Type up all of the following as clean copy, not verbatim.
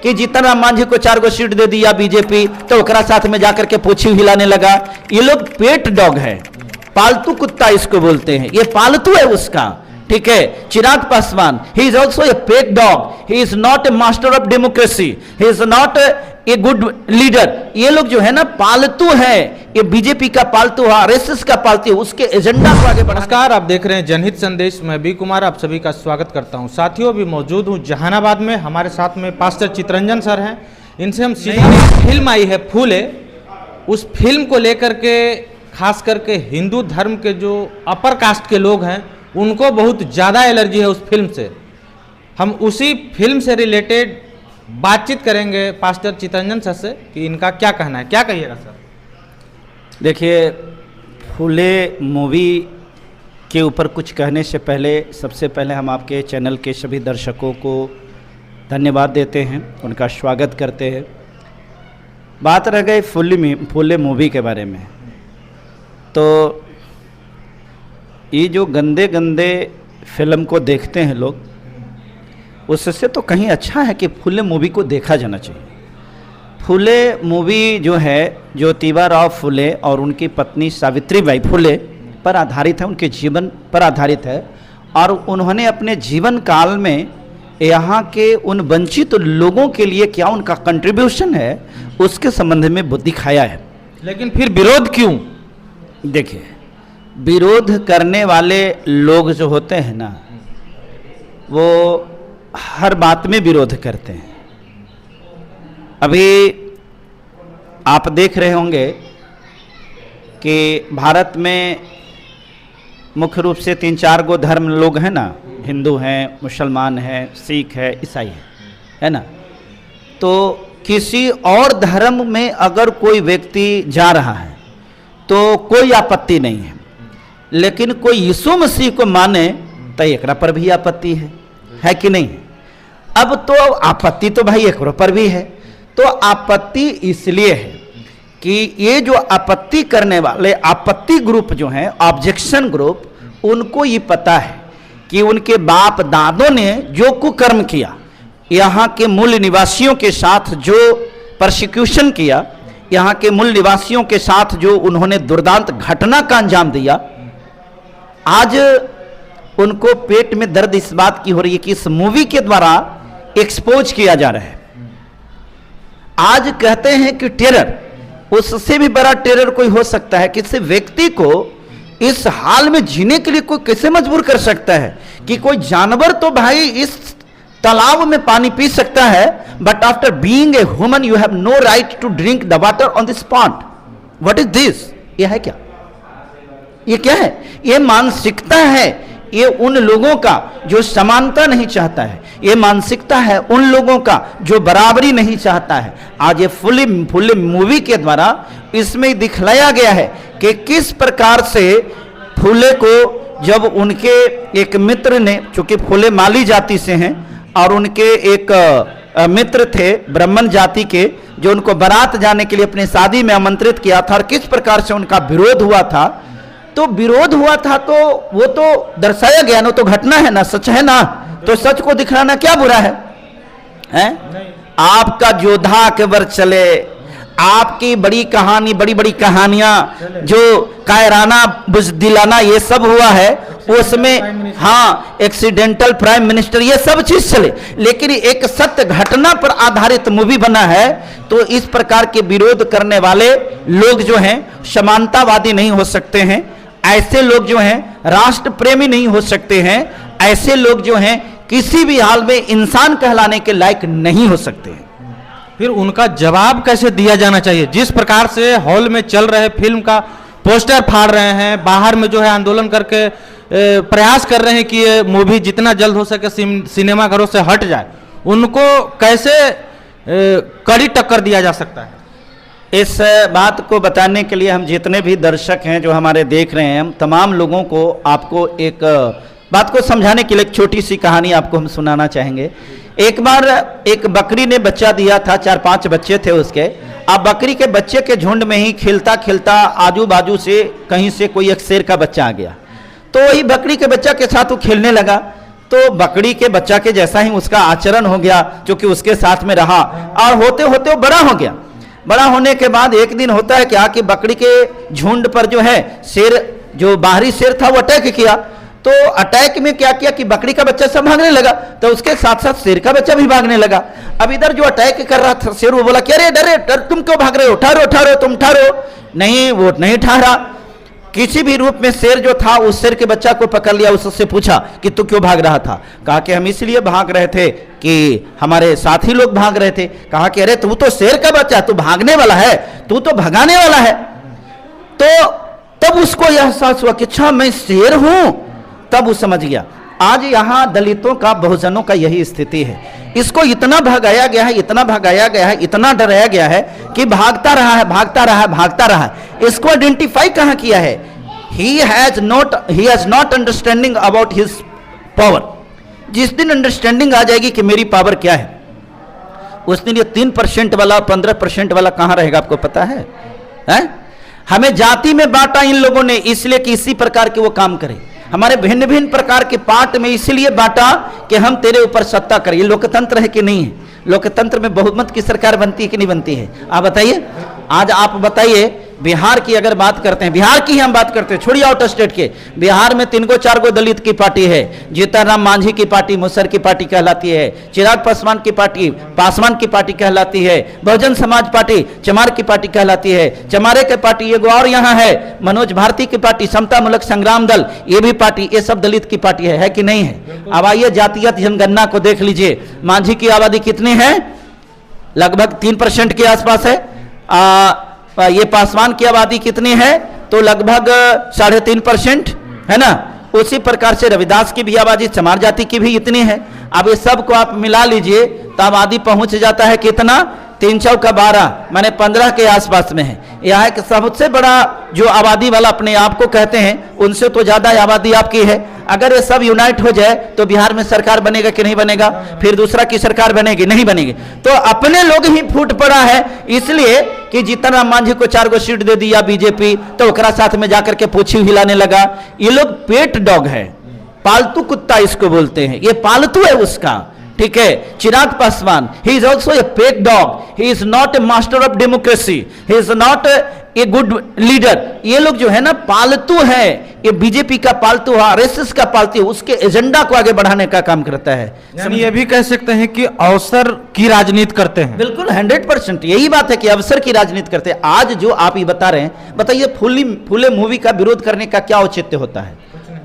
कि जीतन राम मांझी को 4 गो सीट दे दिया बीजेपी तो ओकरा साथ में जाकर के पूछी हिलाने लगा। ये लोग पेट डॉग है, पालतू कुत्ता इसको बोलते हैं, ये पालतू है उसका, ठीक है। Chirag Paswan, he is also a pet dog, he is not a master of democracy, he is not a good leader. ये लोग जो है ना पालतू है, ये बीजेपी का पालतू है, आरएसएस का पालतू है, उसके एजेंडा को आगे बढ़ा। नमस्कार, आप देख रहे हैं जनहित संदेश। मैं बी कुमार आप सभी का स्वागत करता हूं। साथियों, अभी मौजूद हूं जहानाबाद में, हमारे साथ में पास्टर चितरंजन सर हैं। इनसे हम सीधे फिल्म आई है फूले, उस फिल्म को लेकर के खास करके हिंदू धर्म के जो अपर कास्ट के लोग हैं उनको बहुत ज़्यादा एलर्जी है उस फिल्म से। हम उसी फिल्म से रिलेटेड बातचीत करेंगे पास्टर चितरंजन सर से कि इनका क्या कहना है। क्या कहिएगा सर? देखिए, फूले मूवी के ऊपर कुछ कहने से पहले सबसे पहले हम आपके चैनल के सभी दर्शकों को धन्यवाद देते हैं, उनका स्वागत करते हैं। बात रह गई फूले मूवी के बारे में, तो ये जो गंदे गंदे फिल्म को देखते हैं लोग, उससे तो कहीं अच्छा है कि फूले मूवी को देखा जाना चाहिए। फूले मूवी जो है ज्योतिबा राव फूले और उनकी पत्नी सावित्रीबाई फूले पर आधारित है, उनके जीवन पर आधारित है। और उन्होंने अपने जीवन काल में यहाँ के उन वंचित लोगों के लिए क्या उनका कंट्रीब्यूशन है उसके संबंध में दिखाया है। लेकिन फिर विरोध क्यों? देखिए, विरोध करने वाले लोग जो होते हैं ना, वो हर बात में विरोध करते हैं। अभी आप देख रहे होंगे कि भारत में मुख्य रूप से 3-4 गो धर्म लोग हैं ना, हिंदू हैं, मुसलमान हैं, सिख है, ईसाई है ना। तो किसी और धर्म में अगर कोई व्यक्ति जा रहा है तो कोई आपत्ति नहीं है, लेकिन कोई यीशु मसीह को माने तो एकरा पर भी आपत्ति है कि नहीं? अब तो आपत्ति तो भाई एकरो पर भी है। तो आपत्ति इसलिए है कि ये जो आपत्ति करने वाले आपत्ति ग्रुप जो हैं, ऑब्जेक्शन ग्रुप, उनको ये पता है कि उनके बाप दादों ने जो कुकर्म किया, यहाँ के मूल निवासियों के साथ जो परसिक्यूशन किया, यहाँ के मूल निवासियों के साथ जो उन्होंने दुर्दांत घटना का अंजाम दिया, आज उनको पेट में दर्द इस बात की हो रही है कि इस मूवी के द्वारा एक्सपोज किया जा रहा है। आज कहते हैं कि टेरर, उससे भी बड़ा टेरर कोई हो सकता है। किसी व्यक्ति को इस हाल में जीने के लिए कोई कैसे मजबूर कर सकता है कि कोई जानवर तो भाई इस तालाब में पानी पी सकता है, but after being a human you have no right to drink the water on this pond. What is this? यह है क्या? ये क्या है? ये मानसिकता है, ये उन लोगों का जो समानता नहीं चाहता है, ये मानसिकता है उन लोगों का जो बराबरी नहीं चाहता है। आज ये फूले मूवी के द्वारा इसमें दिखलाया गया है कि किस प्रकार से फूले को, जब उनके एक मित्र ने, चूंकि फूले माली जाति से हैं और उनके एक मित्र थे ब्राह्मण जाति के, जो उनको बारात जाने के लिए अपनी शादी में आमंत्रित किया था, और किस प्रकार से उनका विरोध हुआ था। तो विरोध हुआ था तो वो तो दर्शाया गया ना, तो घटना है ना, सच है ना, तो सच को दिखलाना क्या बुरा है? आपका योद्धा अकबर चले, आपकी बड़ी कहानी, बड़ी बड़ी कहानियां जो कायराना बुज़दिलाना ये सब हुआ है, उसमें हाँ एक्सीडेंटल प्राइम मिनिस्टर ये सब चीज चले, लेकिन एक सत्य घटना पर आधारित मूवी बना है। तो इस प्रकार के विरोध करने वाले लोग जो हैं समानतावादी नहीं हो सकते हैं, ऐसे लोग जो हैं राष्ट्र प्रेमी नहीं हो सकते हैं, ऐसे लोग जो हैं किसी भी हाल में इंसान कहलाने के लायक नहीं हो सकते हैं। फिर उनका जवाब कैसे दिया जाना चाहिए? जिस प्रकार से हॉल में चल रहे फिल्म का पोस्टर फाड़ रहे हैं, बाहर में जो है आंदोलन करके प्रयास कर रहे हैं कि ये मूवी जितना जल्द हो सके सिनेमा घरों से हट जाए, उनको कैसे कड़ी टक्कर दिया जा सकता है? इस बात को बताने के लिए हम जितने भी दर्शक हैं जो हमारे देख रहे हैं, हम तमाम लोगों को आपको एक बात को समझाने के लिए एक छोटी सी कहानी आपको हम सुनाना चाहेंगे। एक बार एक बकरी ने बच्चा दिया था, 4-5 बच्चे थे उसके। अब बकरी के बच्चे के झुंड में ही खिलता खिलता आजू बाजू से कहीं से कोई एक शेर का बच्चा आ गया, तो वही बकरी के बच्चा के साथ वो खेलने लगा। तो बकरी के बच्चा के जैसा ही उसका आचरण हो गया, क्योंकि उसके साथ में रहा और होते होते वो बड़ा हो गया। बड़ा होने के बाद एक दिन होता है क्या कि बकरी के झुंड पर जो है शेर, जो बाहरी शेर था, वो अटैक किया। तो अटैक में क्या किया कि बकरी का बच्चा सब भागने लगा, तो उसके साथ साथ शेर का बच्चा भी भागने लगा। अब इधर जो अटैक कर रहा था शेर, वो बोला कि अरे डरे डर, तुम क्यों भाग रहे हो, ठहरो ठहरो, तुम ठहरो। नहीं, वो नहीं ठहरा। किसी भी रूप में शेर जो था उस शेर के बच्चा को पकड़ लिया, उससे पूछा कि तू क्यों भाग रहा था। कहा कि हम इसलिए भाग रहे थे कि हमारे साथी लोग भाग रहे थे। कहा कि अरे तू तो शेर का बच्चा, तू भागने वाला है, तू तो भगाने वाला है। तो तब उसको यह एहसास हुआ कि अच्छा मैं शेर हूं, तब वो समझ गया। आज यहां दलितों का, बहुजनों का यही स्थिति है। इसको इतना भगाया गया है, इतना भगाया गया है, इतना डराया गया है कि भागता रहा है, भागता रहा है, भागता रहा है। इसको आइडेंटिफाई कहां किया है? He has not understanding about his power. जिस दिन अंडरस्टैंडिंग आ जाएगी कि मेरी पावर क्या है, उस दिन ये 3% वाला, 15% वाला कहां रहेगा, आपको पता है? हमें जाति में बांटा इन लोगों ने इसलिए कि इसी प्रकार के वो काम करें। हमारे भिन्न भिन्न प्रकार के पार्ट में इसलिए बांटा कि हम तेरे ऊपर सत्ता करें। ये लोकतंत्र है कि नहीं है? लोकतंत्र में बहुमत की सरकार बनती है कि नहीं बनती है? आप बताइए। आज आप बताइए, बिहार की अगर बात करते हैं, बिहार की ही हम बात करते हैं, छोड़िए आउट स्टेट के। बिहार में 3-4 दलित की पार्टी है। जीतनराम मांझी की पार्टी मुसर की पार्टी कहलाती है, चिराग पासवान की पार्टी पासवान की पार्टी कहलाती है, बहुजन समाज पार्टी चमार की पार्टी कहलाती है, चमारे की पार्टी एगो और यहाँ है मनोज भारती की पार्टी, समता मूलक संग्राम दल, ये भी पार्टी, ये सब दलित की पार्टी है कि नहीं है? अब आइए जातिगत जनगणना को देख लीजिए। मांझी की आबादी कितनी है? लगभग 3% के आसपास है। ये पासवान की आबादी कितनी है? तो लगभग 3.5% है ना। उसी प्रकार से रविदास की भी आबादी, चमार जाति की भी इतनी है। अब ये सब को आप मिला लीजिए तो आबादी पहुंच जाता है कितना? 3 चौका 12, माने 15 के आसपास में है। यह है कि सबसे बड़ा जो आबादी वाला अपने आप को कहते हैं, उनसे तो ज्यादा आबादी आपकी है। अगर ये सब यूनाइट हो जाए तो बिहार में सरकार बनेगा कि नहीं बनेगा? फिर दूसरा की सरकार बनेगी? नहीं बनेगी। तो अपने लोग ही फूट पड़ा है, इसलिए कि जीतनराम मांझी को 4 सीट दे दिया बीजेपी, तो ओकरा साथ में जाकर के पूछी हिलाने लगा। ये लोग पेट डॉग है, पालतू कुत्ता इसको बोलते हैं, ये पालतू है उसका। ठीक है। Chirag Paswan, he is also a pet dog, he is not a master of democracy, he is not a good leader. ये लोग जो है ना पालतू है, ये बीजेपी का पालतू है, आरएसएस का पालतू, उसके एजेंडा को आगे बढ़ाने का काम करता है। यानी ये भी कह सकते हैं कि अवसर की राजनीति करते हैं। बिल्कुल 100% यही बात है कि अवसर की राजनीति करते हैं। आज जो आप ये बता रहे हैं, बताइए फूले मूवी का विरोध करने का क्या औचित्य होता है?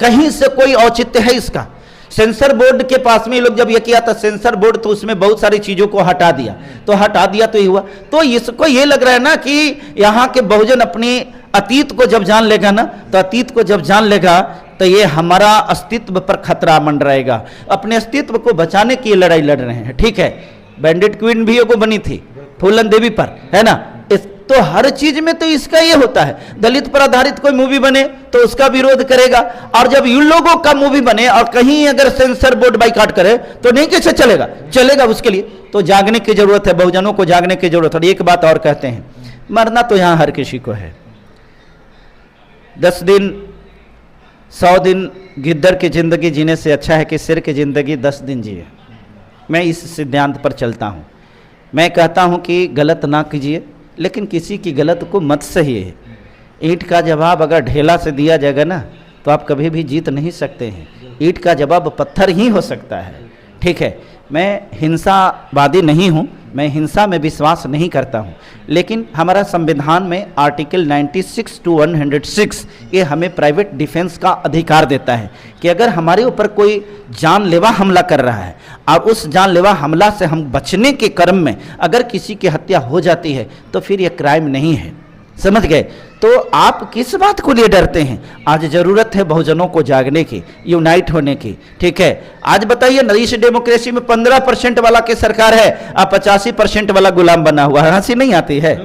कहीं से कोई औचित्य है इसका? सेंसर बोर्ड के पास में ये लोग जब ये किया था, सेंसर बोर्ड तो उसमें बहुत सारी चीजों को हटा दिया, तो हटा दिया तो ये हुआ। तो इसको ये लग रहा है ना कि यहाँ के बहुजन अपनी अतीत को जब जान लेगा ना, तो अतीत को जब जान लेगा तो ये हमारा अस्तित्व पर खतरा मंडराएगा। अपने अस्तित्व को बचाने की लड़ाई लड़ रहे हैं। ठीक है। बैंडिट क्वीन भी एगो बनी थी फूलन देवी पर, है ना। तो हर चीज में तो इसका ये होता है, दलित पर आधारित कोई मूवी बने तो उसका विरोध करेगा, और जब इन लोगों का मूवी बने और कहीं अगर सेंसर बोर्ड बाइकाट करे तो नहीं कैसे चलेगा? चलेगा। उसके लिए तो जागने की जरूरत है, बहुजनों को जागने की जरूरत है। एक बात और कहते हैं, मरना तो यहां हर किसी को है। 10 दिन 100 दिन गिद्दर की जिंदगी जीने से अच्छा है कि शेर की जिंदगी 10 दिन जिए। मैं इस सिद्धांत पर चलता हूं। मैं कहता हूं कि गलत ना कीजिए, लेकिन किसी की गलत को मत सहिए। ईंट का जवाब अगर ढेला से दिया जाएगा ना, तो आप कभी भी जीत नहीं सकते हैं। ईंट का जवाब पत्थर ही हो सकता है। ठीक है। मैं हिंसावादी नहीं हूँ, मैं हिंसा में विश्वास नहीं करता हूँ, लेकिन हमारा संविधान में आर्टिकल 96 to 106 ये हमें प्राइवेट डिफेंस का अधिकार देता है कि अगर हमारे ऊपर कोई जानलेवा हमला कर रहा है और उस जानलेवा हमला से हम बचने के क्रम में अगर किसी की हत्या हो जाती है तो फिर यह क्राइम नहीं है। समझ गए? तो आप किस बात को लिए डरते हैं? आज जरूरत है बहुजनों को जागने की, यूनाइट होने की। ठीक है। आज बताइए, नई डेमोक्रेसी में 15% वाला की सरकार है और 85% वाला गुलाम बना हुआ है। हंसी नहीं आती है?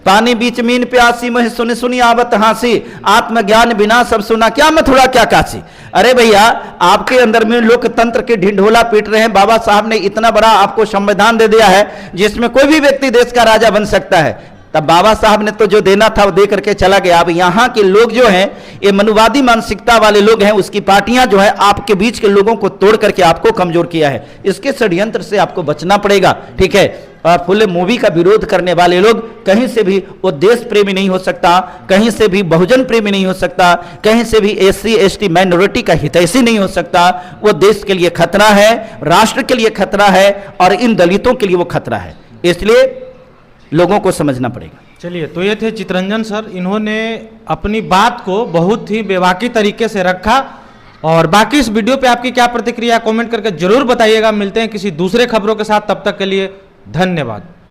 पानी बीच मीन प्यासी, मुझे सुनी सुनी आवत हांसी, आत्मज्ञान बिना सब सुना, क्या मथुरा क्या काशी। अरे भैया, आपके अंदर में लोकतंत्र के ढिंढोला पीट रहे हैं। बाबा साहब ने इतना बड़ा आपको संविधान दे दिया है जिसमें कोई भी व्यक्ति देश का राजा बन सकता है। तब बाबा साहब ने तो जो देना था वो दे करके चला गया। अब यहाँ के लोग जो हैं, ये मनुवादी मानसिकता वाले लोग हैं, उसकी पार्टियां जो है आपके बीच के लोगों को तोड़ करके आपको कमजोर किया है। इसके षड्यंत्र से आपको बचना पड़ेगा, ठीक है। और फुले मूवी का विरोध करने वाले लोग कहीं से भी वो देश प्रेमी नहीं हो सकता, कहीं से भी बहुजन प्रेमी नहीं हो सकता, कहीं से भी SC ST माइनॉरिटी का हितैषी नहीं हो सकता। वो देश के लिए खतरा है, राष्ट्र के लिए खतरा है, और इन दलितों के लिए वो खतरा है। इसलिए लोगों को समझना पड़ेगा। चलिए, तो ये थे चितरंजन सर। इन्होंने अपनी बात को बहुत ही बेबाकी तरीके से रखा। और बाकी इस वीडियो पे आपकी क्या प्रतिक्रिया, कमेंट करके जरूर बताइएगा। मिलते हैं किसी दूसरे खबरों के साथ, तब तक के लिए धन्यवाद।